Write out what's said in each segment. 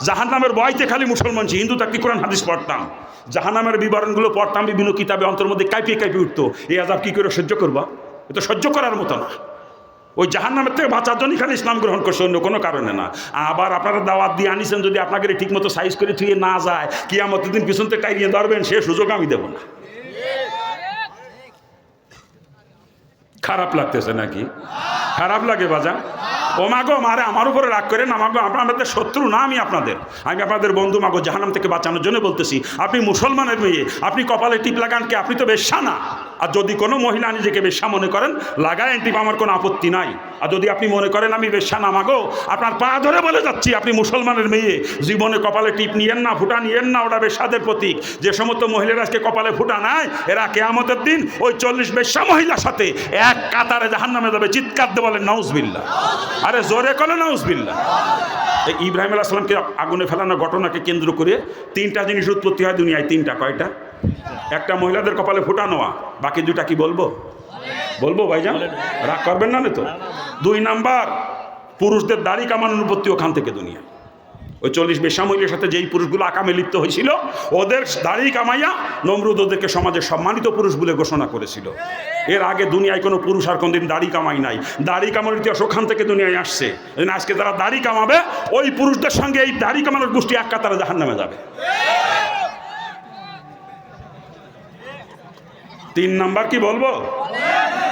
জাহান্নামের ভয়তে খালি মুসলমান ছিল, হিন্দু থাকতে কোরআন হাদিস পড়তাম, জাহান্নামের বিবরণগুলো পড়তাম, বিভিন্ন কিতাবে অন্তর মধ্যে কাঁপিয়ে কাঁপিয়ে উঠতো। এই আযাব কি করে সহ্য করবা? এটা সহ্য করার মতো না। ওই জাহান্নামের থেকে বাঁচার জন্যই খালি ইসলাম গ্রহণ করছে, অন্য কোনো কারণে না। আবার আপনারা দাওয়াত দিয়ে আনিছেন, যদি আপনাকে ঠিক মতো সাইজ করে থুয়ে না যায়, কিয়ামতের দিন পিছন থেকে টাইরিয়ে ধরবেন, সে সুযোগ আমি দেব না। খারাপ লাগতেছে নাকি? খারাপ লাগে বাজান? ও মাগো, মারে আমার উপরে রাগ করে না মাগো, আপনাদের শত্রু না আমি আপনাদের বন্ধু মাগো। জাহান্নাম থেকে বাঁচানোর জন্য বলতেছি, আপনি মুসলমানের মেয়ে, আপনি কপালে টিপ লাগান কে? আপনি তো বেশ্যা না। আর যদি কোনো মহিলা নিজেকে বেশ্যা মনে করেন, লাগায়েন টিপ, আমার কোনো আপত্তি নাই। আর যদি আপনি মনে করেন আমি বেশ্যা না মাগো, আপনার পা ধরে বলে যাচ্ছি, আপনি মুসলমানের মেয়ে, জীবনে কপালে টিপ নিয়েন না, ফুটা নিয়েন না, ওটা বেশ্যাদের প্রতীক। যে সমস্ত মহিলারা আজকে কপালে ফুটা নাই, এরা কিয়ামতের দিন ওই 40 বেশ্যা মহিলার সাথে এক কাতারে জাহান্নামে যাবে। চিৎকার দিয়ে বলেন নাউজুবিল্লাহ। আরে জোরে করে নাউজুবিল্লাহ। ইব্রাহিম আলাইহিস সালামকে আগুনে ফেলানোর ঘটনাকে কেন্দ্র করে 3টা জিনিস উৎপত্তি হয় দুনিয়ায়। 3টা, কয়টা? একটা মহিলাদের কপালে ফুটা নেওয়া, বাকি 2টা কি বলবো? বলবো ভাইজান, রাগ করবেন না তো? 2 নাম্বার, পুরুষদের দাড়ি কামানোর উৎপত্তি ওখান থেকে দুনিয়ায়। ওই 40 বেশ্যা মহিলার সাথে যেই পুরুষগুলো আকামে লিপ্ত হয়েছিল, ওদের দাড়ি কামাইয়া নমরুদ ওদেরকে সমাজের সম্মানিত পুরুষ বলে ঘোষণা করেছিল। এর আগে দুনিয়ায় কোনো পুরুষ আর কোনদিন দাড়ি কামাই নাই। দাড়ি কামানোর ইতিহাস ওখান থেকে দুনিয়ায় আসছে। আজকে যারা দাড়ি কামাবে, ওই পুরুষদের সঙ্গে এই দাড়ি কামানোর গোষ্ঠী এক কাতারে জাহান্নামে যাবে। 3 নাম্বার কি বলবো?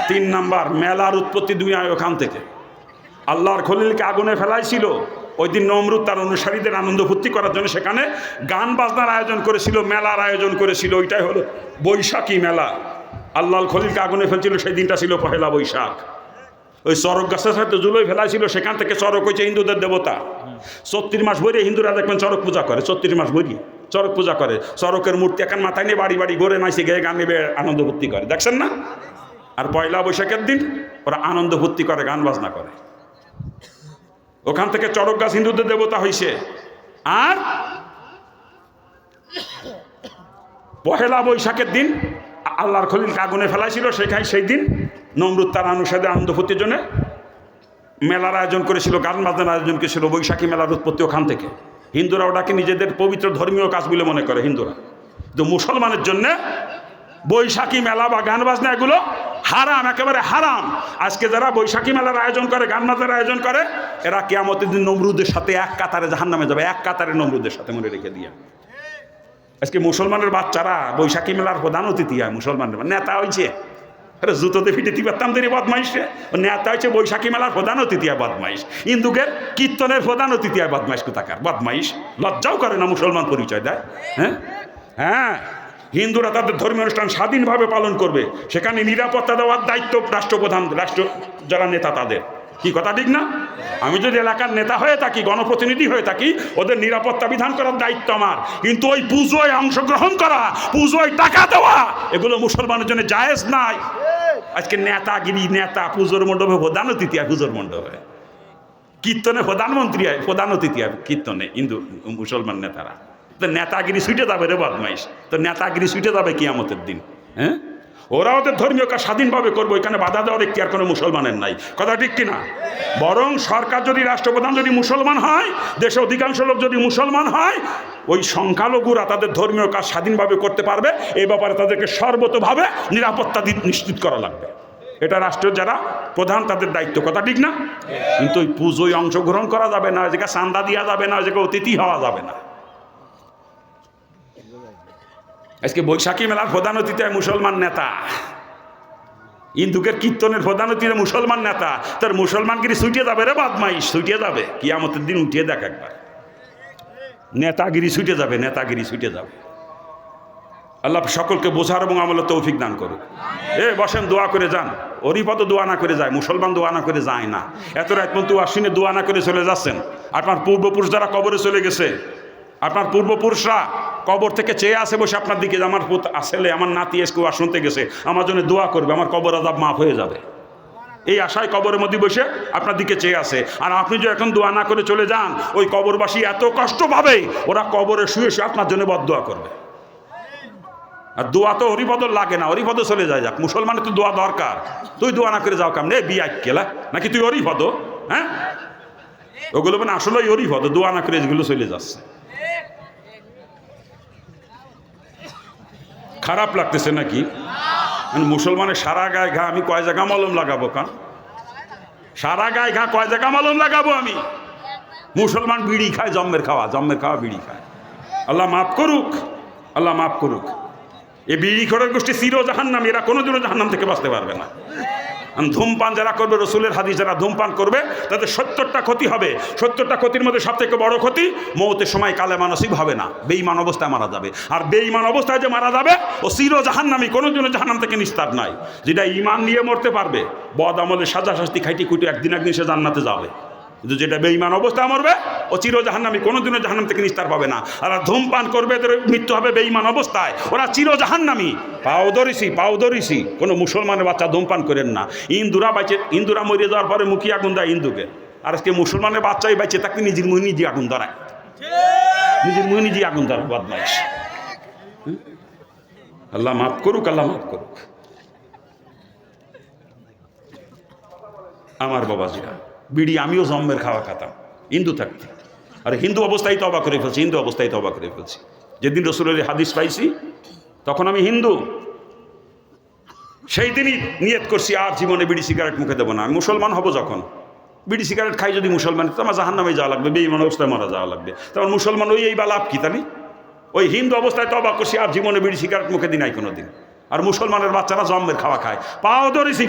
3 নাম্বার, মেলার উৎপত্তি দুনিয়ায় ওখান থেকে। আল্লাহর খলিলকে আগুনে ফেলাইছিল, ওই দিন নমরুদ তার অনুসারীদের আনন্দ ফুর্তি করার জন্য সেখানে গান বাজনার আয়োজন করেছিল, মেলার আয়োজন করেছিল। ওইটাই হলো বৈশাখী মেলা। আল্লাহর খলিলকে আগুনে ফেলছিল, সেই দিনটা ছিল পহেলা বৈশাখ। ওই চরক গাছের সাথে জুলোই ফেলাইছিল, সেখান থেকে চরক হয়েছে হিন্দুদের দেবতা। 34 মাস ভরে হিন্দুরা দেখবেন চরক পূজা করে, 34 মাস ভরি চরক পূজা করে। চরকের মূর্তি এখন মাথায় নিয়ে বাড়ি বাড়ি ঘুরে নাইছে, গেয়ে গান নেবে, আনন্দ ফুর্তি করে, দেখছেন না? আর পয়লা বৈশাখের দিন ওরা আনন্দ ফুর্তি করে, গান বাজনা করে। ওখান থেকে চরক গাছ হিন্দুদের দেবতা হয়েছে। আর পহেলা বৈশাখের দিন আল্লাহর খলিলকে আগুনে ফেলাইছিল, সেখানে সেই দিন নমরুদ তার অনুসারীদের আনন্দ ফুর্তির জন্য মেলার আয়োজন করেছিল, গান বাজনার আয়োজন করেছিল। বৈশাখী মেলার উৎপত্তি ওখান থেকে। হিন্দুরা ওটাকে নিজেদের পবিত্র ধর্মীয় কাজ বলে মনে করে হিন্দুরা। তো মুসলমানের জন্য বৈশাখী মেলা বা গান বাজনা এগুলো হারাম, একেবারে হারাম। আজকে যারা বৈশাখী মেলার আয়োজন করে, গান বাজনার আয়োজন করে, এরা কিয়ামতের দিন নমরুদের সাথে এক কাতারে জাহান্নামে যাবে, এক কাতারে নমরুদের সাথে, মনে রেখে দিয়ে। আজকে মুসলমানের বাচ্চারা বৈশাখী মেলার প্রধান অতিথি হয়, মুসলমানের নেতা হয়েছে। আরে জুতোতে ফিটেতে পারতাম দেরি বদমাইশে, নেতা হয়েছে বৈশাখী মেলার প্রধান অতিথি হয় বদমাইশ। হিন্দুদের কীর্তনের প্রধান অতিথি হয় বদমাইশ, কোথাকার বদমাইশ। লজ্জাও করে না, মুসলমান পরিচয় দেয়। হ্যাঁ, হিন্দুরা তাদের ধর্মীয় অনুষ্ঠান স্বাধীনভাবে পালন করবে, সেখানে নিরাপত্তা দেওয়ার দায়িত্ব রাষ্ট্রপ্রধান, রাষ্ট্র যারা নেতা তাদের। কি কথা ঠিক না? আমি যদি এলাকার নেতা হয়ে থাকি, গণপ্রতিনিধি হয়ে থাকি, ওদের নিরাপত্তা বিধান করার দায়িত্ব আমার। কিন্তু ওই পুজোয় অংশগ্রহণ করা, পুজোয় টাকা দেওয়া, এগুলো মুসলমানের জন্য জায়েজ নাই। আজকে নেতাগিরি, নেতা পুজোর মণ্ডপে প্রধান অতিথি হয়, পুজোর মণ্ডপে কীর্তনে প্রধানমন্ত্রী হয়, প্রধান অতিথি হয় কীর্তনে হিন্দু মুসলমান নেতারা। তো নেতাগিরি ছুটে যাবে রে বদমাইশ, তো নেতাগিরি ছুটে যাবে কিয়ামতের দিন। হ্যাঁ, ওরা ওদের ধর্মীয় কাজ স্বাধীনভাবে করবো, এখানে বাধা দেওয়ার একটি আর কোনো মুসলমানের নাই। কথা ঠিক কিনা? বরং সরকার যদি, রাষ্ট্রপ্রধান যদি মুসলমান হয়, দেশে অধিকাংশ লোক যদি মুসলমান হয়, ওই সংখ্যালঘুরা তাদের ধর্মীয় কাজ স্বাধীনভাবে করতে পারবে। এই ব্যাপারে তাদেরকে সর্বতোভাবে নিরাপত্তা নিশ্চিত করা লাগবে। এটা রাষ্ট্রের যারা প্রধান তাদের দায়িত্ব। কথা ঠিক না? কিন্তু ওই পুজোয় অংশগ্রহণ করা যাবে না, যেটা চাঁদা দেওয়া যাবে না, যেটা অতিথি হওয়া যাবে না। আজকে বৈশাখী মেলার প্রধান অতিথি মুসলমান নেতা, হিন্দুকের কীর্তনের প্রধান অতিথি মুসলমান নেতা। তার মুসলমানগিরি ছুটিয়ে যাবে রে বদমাইশ, ছুটিয়ে যাবে। কিয়ামতের দিন উঠিয়ে দেখ একবার, নেতাগিরি ছুটে যাবে, নেতাগিরি ছুটে যাবে। আল্লাহ সকলকে বোঝার এবং আমলের তৌফিক দান করুক। বসেন, দোয়া করে যান। অরিপদ দোয়া না করে যায়, মুসলমান দোয়া না করে যায় না। এত রাত পর্যন্ত আশ্বিনে দোয়া না করে চলে যাচ্ছেন। আপনার পূর্বপুরুষ যারা কবরে চলে গেছে, আপনার পূর্বপুরুষরা কবর থেকে চেয়ে আসে বসে আপনার দিকে, আমার পুত আসলে আমার নাতি এসে শুনতে গেছে, আমার জন্য দোয়া করবে, আমার কবর আযাব মাফ হয়ে যাবে। এই আশায় কবরের মধ্যে বসে আপনার দিকে চেয়ে আসে। আর আপনি যদি এখন দোয়া না করে চলে যান, ওই কবরবাসী এত কষ্ট পাবে, ওরা কবরে শুয়ে শুয়ে আপনার জন্য বদদোয়া করবে। আর দোয়া তো হরিপদর লাগে না, হরিপদ চলে যায়, যাক। মুসলমানের তো দোয়া দরকার। তুই দোয়া না করে যাও কেমন? বিয়া কেলা নাকি তুই হরিপদ? হ্যাঁ, ওগুলো মানে আসলে ওরই হতো, দোয়া না করে এগুলো চলে যাচ্ছে। খারাপ লাগতেছে নাকি? মুসলমানের সারা গায়ে ঘা, আমি কয় জায়গা মলম লাগাবো? কান সারা গায়ে ঘা, কয় জায়গা মলম লাগাবো আমি? মুসলমান বিড়ি খায়, জম্মের খাওয়া বিড়ি খায়। আল্লাহ মাফ করুক, আল্লাহ মাফ করুক। এই বিড়ি খোরের গোষ্ঠী চির জাহান্নাম, এরা কোনোদিনও জাহান্নাম থেকে বাঁচতে পারবে না। ধূমপান যারা করবে, রসুলের হাদিস, যারা ধূমপান করবে তাদের 70টা ক্ষতি হবে। 70টা ক্ষতির মধ্যে সবথেকে বড় ক্ষতি, মৌতের সময় কালেমা নসিব হবে না, বেঈমান অবস্থায় মারা যাবে। আর বেঈমান অবস্থায় যে মারা যাবে ও চির জাহান্নামী, কোনোদিনও জাহান্নাম থেকে নিস্তার নাই। যেটা ঈমান নিয়ে মরতে পারবে, বদ আমলের সাজা শাস্তি খাইটি কুটি একদিন সে জান্নাতে যাবে। কিন্তু যেটা বেঈমান অবস্থায় মরবে ও চির জাহান্নামী, কোনোদিনও জাহান্নাম থেকে নিস্তার পাবে না। আর ধূমপান করবে, এদের মৃত্যু হবে বেঈমান অবস্থায়, ওরা চির জাহান্নামী। পাও ধরিছি, কোনো মুসলমানের বাচ্চা ধূমপান করেন না। হিন্দুরা মরে যাওয়ার পরে মুখী আগুন দেয় হিন্দুকে, আর আজকে মুসলমানের বাচ্চাই বাইছে তাকে নিজের মুখ নিজে আগুন ধরায়, বদমাইশ। আল্লাহ মাফ করুক, আল্লাহ মাফ করুক। আমার বাবাজিরা, বিড়ি আমিও জম্মের খাওয়া খাতাম হিন্দু থাকতে, আর হিন্দু অবস্থায় তওবা করে ফেলছি। যেদিন রসুলের হাদিস পাইছি তখন আমি হিন্দু, সেই দিনই নিয়ত করছি আর জীবনে বিড়ি সিগারেট মুখে দেবো না। আমি মুসলমান হব যখন, বিড়ি সিগারেট খাই যদি মুসলমান, তো আমার জাহান্নামে যাওয়া লাগবে, বেঈমান অবস্থায় মারা যাওয়া লাগবে। তখন মুসলমান এই বা লাভ কি? তানি ওই হিন্দু অবস্থায় তওবা করছি, আর জীবনে বিড়ি সিগারেট মুখে দিই নাই কোনোদিন। আর মুসলমানের বাচ্চারা জম্মের খাওয়া খায়। পাও ধরেছি।